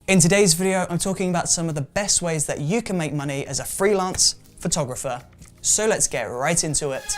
In today's video, I'm talking about some of the best ways that you can make money as a freelance photographer. So let's get right into it.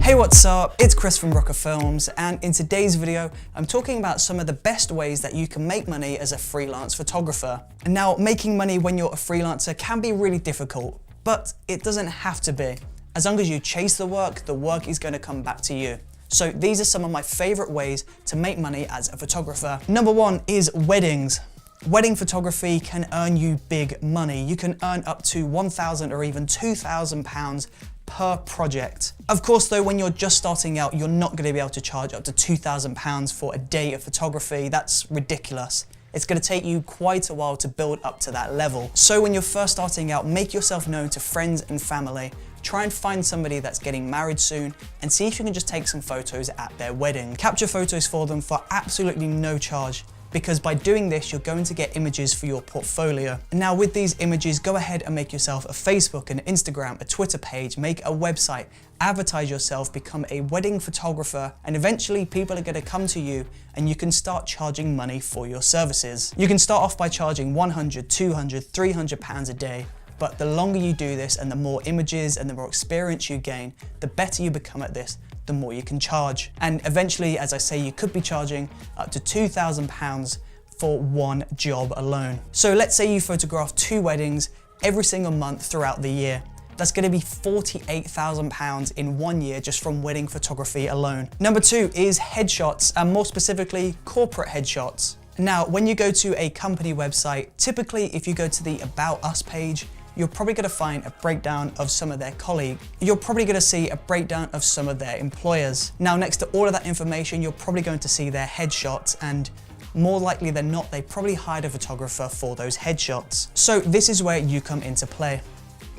Hey, what's up? It's Chris from Brooker Films, and in today's video, I'm talking about some of the best ways that you can make money as a freelance photographer. And now, making money when you're a freelancer can be really difficult, but it doesn't have to be. As long as you chase the work is going to come back to you. So these are some of my favorite ways to make money as a photographer. Number one is weddings. Wedding photography can earn you big money. You can earn up to £1,000 or even £2,000 per project. Of course though, when you're just starting out, you're not going to be able to charge up to £2,000 for a day of photography. That's ridiculous. It's going to take you quite a while to build up to that level. So when you're first starting out, make yourself known to friends and family. Try and find somebody that's getting married soon and see if you can just take some photos at their wedding. Capture photos for them for absolutely no charge, because by doing this, you're going to get images for your portfolio. And now with these images, go ahead and make yourself a Facebook, an Instagram, a Twitter page, make a website, advertise yourself, become a wedding photographer, and eventually people are going to come to you and you can start charging money for your services. You can start off by charging £100, £200, £300 a day. But the longer you do this and the more images and the more experience you gain, the better you become at this, the more you can charge. And eventually, as I say, you could be charging up to £2,000 for one job alone. So let's say you photograph 2 weddings every single month throughout the year. That's going to be £48,000 in 1 year just from wedding photography alone. Number 2 is headshots, and more specifically, corporate headshots. Now, when you go to a company website, typically if you go to the About Us page, you're probably going to find a breakdown of some of their colleagues. You're probably going to see a breakdown of some of their employers. Now, next to all of that information, you're probably going to see their headshots, and more likely than not, they probably hired a photographer for those headshots. So this is where you come into play.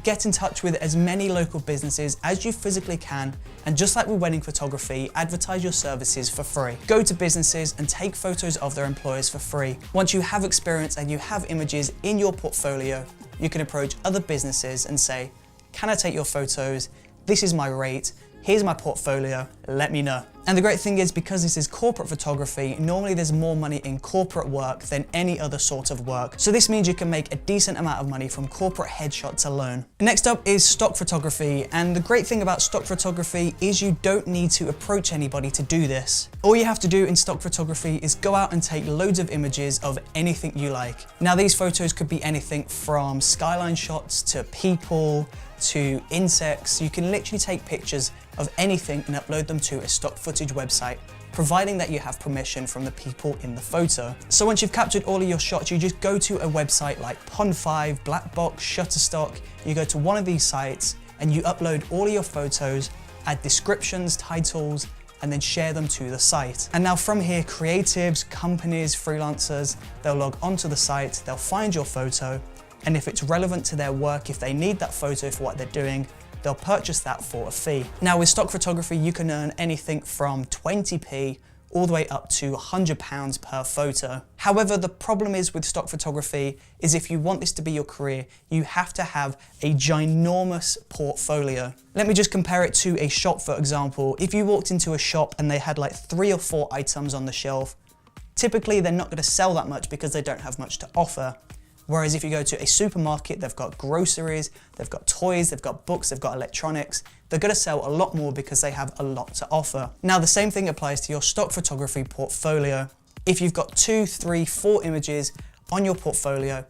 Get in touch with as many local businesses as you physically can, and just like with wedding photography, advertise your services for free. Go to businesses and take photos of their employees for free. Once you have experience and you have images in your portfolio, you can approach other businesses and say, can I take your photos? This is my rate. Here's my portfolio, let me know. And the great thing is, because this is corporate photography, normally there's more money in corporate work than any other sort of work. So this means you can make a decent amount of money from corporate headshots alone. Next up is stock photography. And the great thing about stock photography is you don't need to approach anybody to do this. All you have to do in stock photography is go out and take loads of images of anything you like. Now these photos could be anything from skyline shots to people, to insects. You can literally take pictures of anything and upload them to a stock footage website, providing that you have permission from the people in the photo. So once you've captured all of your shots, you just go to a website like Pond5, Blackbox, Shutterstock. You go to one of these sites and you upload all of your photos, add descriptions, titles, and then share them to the site. And now from here, creatives, companies, freelancers, they'll log onto the site, they'll find your photo, and if it's relevant to their work, if they need that photo for what they're doing, they'll purchase that for a fee. Now with stock photography, you can earn anything from 20p all the way up to £100 per photo. However, the problem is with stock photography is if you want this to be your career, you have to have a ginormous portfolio. Let me just compare it to a shop, for example. If you walked into a shop and they had like 3 or 4 items on the shelf, typically they're not going to sell that much because they don't have much to offer. Whereas if you go to a supermarket, they've got groceries, they've got toys, they've got books, they've got electronics. They're going to sell a lot more because they have a lot to offer. Now, the same thing applies to your stock photography portfolio. If you've got 2, 3, 4 images on your portfolio,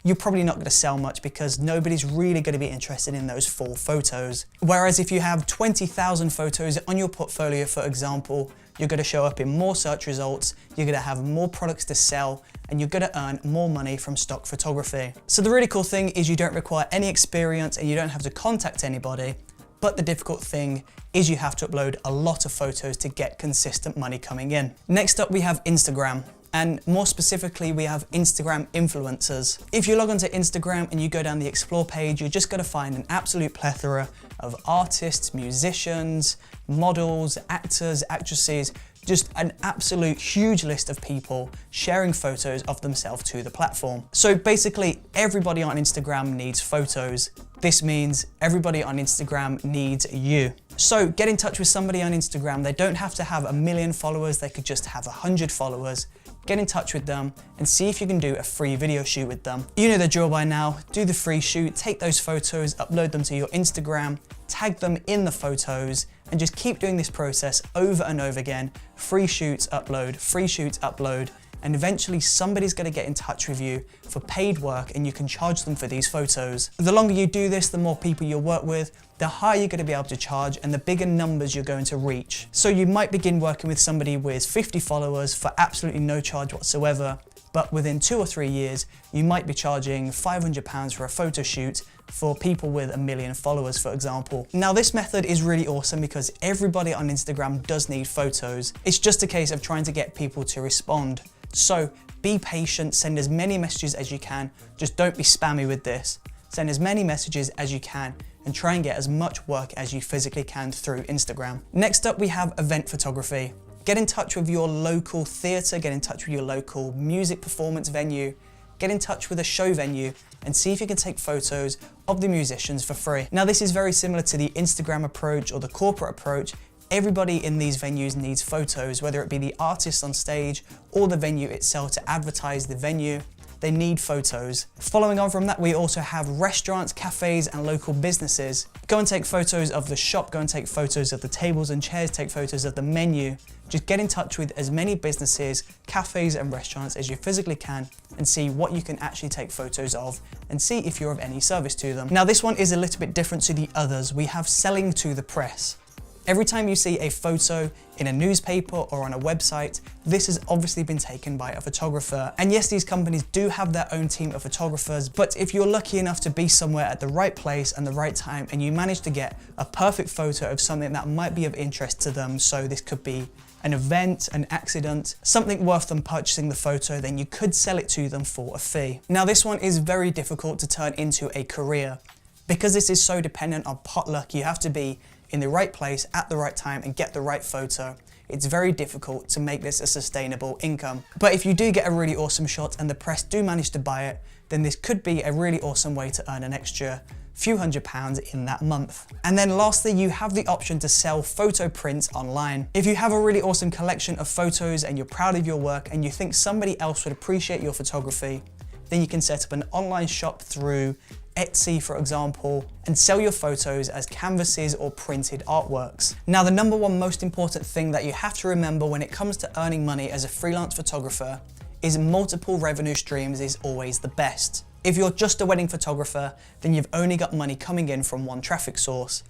you're probably not going to sell much because nobody's really going to be interested in those 4 photos. Whereas if you have 20,000 photos on your portfolio, for example, you're going to show up in more search results, you're going to have more products to sell, and you're going to earn more money from stock photography. So the really cool thing is you don't require any experience and you don't have to contact anybody, but the difficult thing is you have to upload a lot of photos to get consistent money coming in. Next up, we have Instagram. And more specifically, we have Instagram influencers. If you log onto Instagram and you go down the explore page, you're just going to find an absolute plethora of artists, musicians, models, actors, actresses, just an absolute huge list of people sharing photos of themselves to the platform. So basically, everybody on Instagram needs photos. This means everybody on Instagram needs you. So get in touch with somebody on Instagram. They don't have to have 1 million followers. They could just have 100 followers. get in touch with them and see if you can do a free video shoot with them. You know the drill by now. Do the free shoot, take those photos, upload them to your Instagram, tag them in the photos, and just keep doing this process over and over again. Free shoots, upload, and eventually somebody's going to get in touch with you for paid work and you can charge them for these photos. The longer you do this, the more people you'll work with, the higher you're going to be able to charge and the bigger numbers you're going to reach. So you might begin working with somebody with 50 followers for absolutely no charge whatsoever, but within 2 or 3 years, you might be charging £500 for a photo shoot for people with 1 million followers, for example. Now this method is really awesome because everybody on Instagram does need photos. It's just a case of trying to get people to respond. So be patient, send as many messages as you can, just don't be spammy with this. Send as many messages as you can and try and get as much work as you physically can through Instagram. Next up, we have event photography. Get in touch with your local theatre, get in touch with your local music performance venue, get in touch with a show venue and see if you can take photos of the musicians for free. Now this is very similar to the Instagram approach or the corporate approach. Everybody in these venues needs photos, whether it be the artist on stage or the venue itself to advertise the venue. They need photos. Following on from that, we also have restaurants, cafes, and local businesses. Go and take photos of the shop, go and take photos of the tables and chairs, take photos of the menu. Just get in touch with as many businesses, cafes, and restaurants as you physically can and see what you can actually take photos of and see if you're of any service to them. Now, this one is a little bit different to the others. We have selling to the press. Every time you see a photo in a newspaper or on a website, this has obviously been taken by a photographer. And yes, these companies do have their own team of photographers, but if you're lucky enough to be somewhere at the right place and the right time and you manage to get a perfect photo of something that might be of interest to them, so this could be an event, an accident, something worth them purchasing the photo, then you could sell it to them for a fee. Now this one is very difficult to turn into a career. Because this is so dependent on potluck, you have to be in the right place at the right time and get the right photo. It's very difficult to make this a sustainable income. But if you do get a really awesome shot and the press do manage to buy it, then this could be a really awesome way to earn an extra few £100s in that month. And then lastly, you have the option to sell photo prints online. If you have a really awesome collection of photos and you're proud of your work and you think somebody else would appreciate your photography, then you can set up an online shop through Etsy, for example, and sell your photos as canvases or printed artworks. Now, the number one most important thing that you have to remember when it comes to earning money as a freelance photographer is multiple revenue streams is always the best. If you're just a wedding photographer, then you've only got money coming in from one traffic source.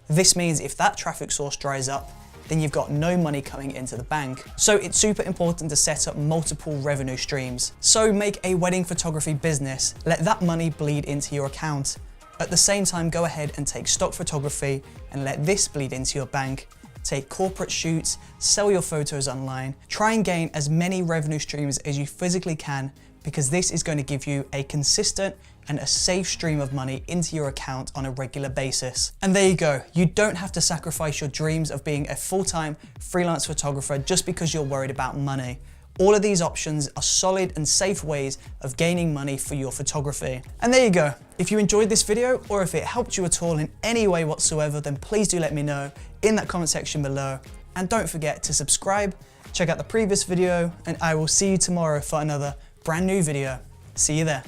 This means if that traffic source dries up, then you've got no money coming into the bank. So it's super important to set up multiple revenue streams. So make a wedding photography business, let that money bleed into your account. At the same time, go ahead and take stock photography and let this bleed into your bank. Take corporate shoots, sell your photos online, try and gain as many revenue streams as you physically can, because this is going to give you a consistent and a safe stream of money into your account on a regular basis. And there you go. You don't have to sacrifice your dreams of being a full-time freelance photographer just because you're worried about money. All of these options are solid and safe ways of gaining money for your photography. And there you go. If you enjoyed this video or if it helped you at all in any way whatsoever, then please do let me know in that comment section below. And don't forget to subscribe, check out the previous video, and I will see you tomorrow for another brand new video. See you there.